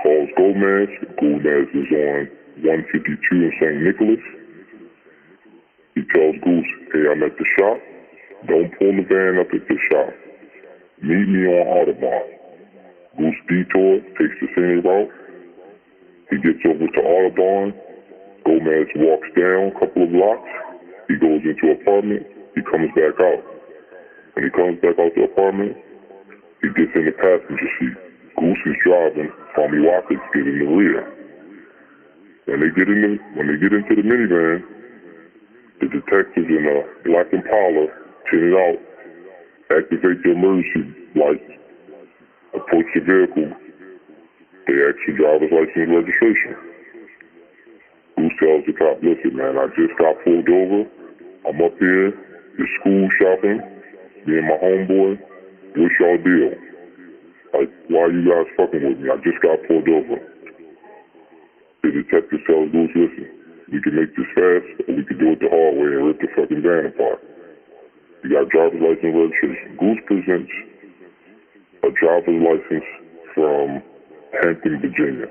calls Gomez. Gomez is on 152 in St. Nicholas. He tells Goose, hey, I'm at the shop. Don't pull the van up at the shop. Meet me on Audubon. Goose detours, takes the scenic route. He gets over to Audubon. Gomez walks down a couple of blocks. He goes into an apartment. He comes back out. When he comes back out the apartment, he gets in the passenger seat. Goose is driving. Tommy Watkins gets in the rear. When they get into the minivan, the detectives in a black Impala, tinted out, activate the emergency lights, approach the vehicle. They ask for driver's license and registration. Goose tells the cop, listen, man, I just got pulled over. I'm up here, the school shopping, me and my homeboy. What's y'all deal? Like, why are you guys fucking with me? I just got pulled over. The detective tells Goose, listen, we can make this fast, or we can do it the hard way and rip the fucking van apart. You got driver's license and registration. Goose presents a driver's license from Hampton, Virginia.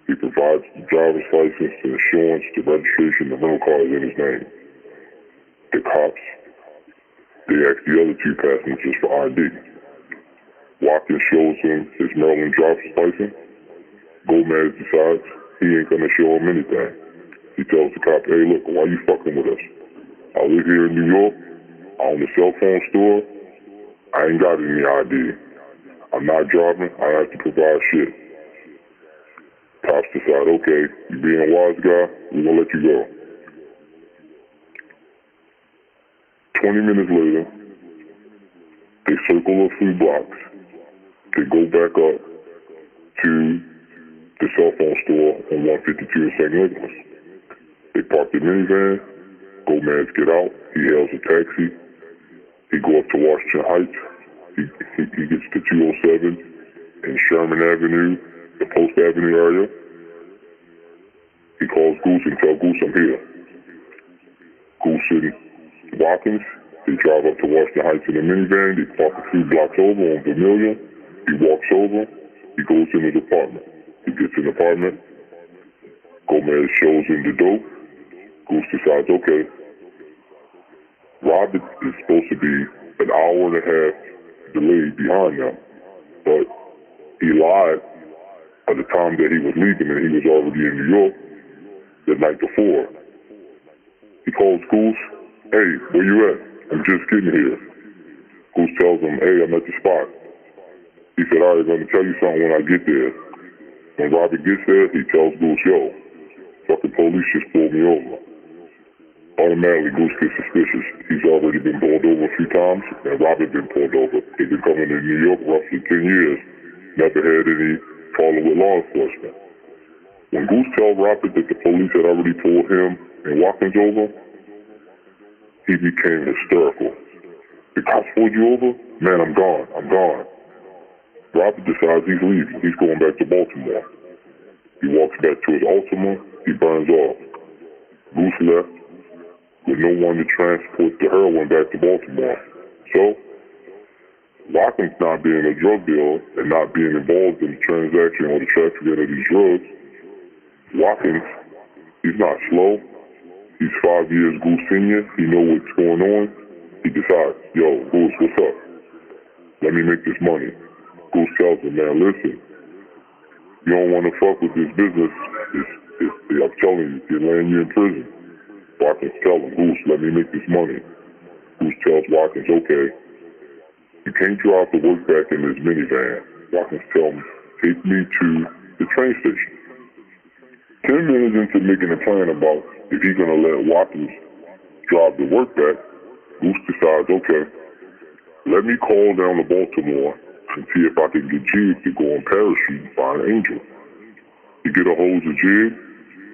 He provides the driver's license, the insurance, the registration, the rental car is in his name. The cops, they ask the other two passengers for ID. Watkins shows him his Maryland driver's license. Gomez decides he ain't gonna show him anything. He tells the cop, hey look, why you fucking with us? I live here in New York, I own a cell phone store, I ain't got any ID. I'm not driving, I have to provide shit. Cops decide, okay, you being a wise guy, we're gonna let you go. 20 minutes later, they circle a few blocks. They go back up to the cell phone store on 152 in St. Nicholas. They park the minivan. Gomez get out. He hails a taxi. He go up to Washington Heights. He gets to 207 in Sherman Avenue, the Post Avenue area. He calls Goose and tells Goose I'm here. Goose and Watkins, they drive up to Washington Heights in a minivan. They park a few blocks over on Vermilion. He walks over. He goes in his apartment. He gets in the apartment. Gomez shows him the dope. Goose decides, okay, Robert is supposed to be an hour and a half delayed behind them, but he lied at the time that he was leaving and he was already in New York the night before. He calls Goose, hey, where you at? I'm just getting here. Goose tells him, hey, I'm at the spot. He said, all right, I'm going to tell you something when I get there. When Robert gets there, he tells Goose, yo, fucking police just pulled me over. Automatically, Goose gets suspicious. He's already been pulled over a few times, and Robert been pulled over. He's been coming to New York roughly 10 years, never had any problem with law enforcement. When Goose tells Robert that the police had already pulled him and Watkins over, he became hysterical. The cops pulled you over? Man, I'm gone. Robert decides he's leaving. He's going back to Baltimore. He walks back to his Altima. He burns off. Goose left with no one to transport the heroin back to Baltimore. So, Watkins not being a drug dealer and not being involved in the transaction or the trafficking of these drugs, Watkins, he's not slow. He's 5 years Goose senior. He know what's going on. He decides, yo, Goose, what's up? Let me make this money. Goose tells him, man, listen, you don't want to fuck with this business. I'm telling you, it'll land you in prison. Watkins tells him, Goose, let me make this money. Goose tells Watkins, okay, you can't drive to work back in this minivan. Watkins tells him, take me to the train station. 10 minutes into making a plan about if he's going to let Watkins drive to work back, Goose decides, okay, let me call down to Baltimore and see if I can get Jig to go on parachute and find Angel. He get a hold of Jig.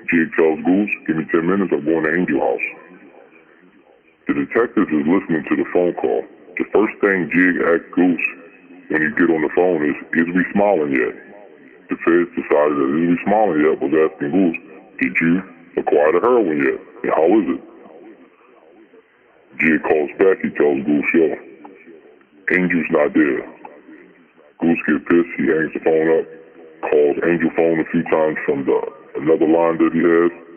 Jig tells Goose, give me 10 minutes, I'm going to Angel House. The detectives is listening to the phone call. The first thing Jig asks Goose when he get on the phone is we smiling yet? The feds decided that is we smiling yet was asking Goose, did you acquire the heroin yet? And how is it? Jig calls back, he tells Goose, yo, Angel's not there. Goose gets pissed, he hangs the phone up, calls Angel phone a few times from another line that he has.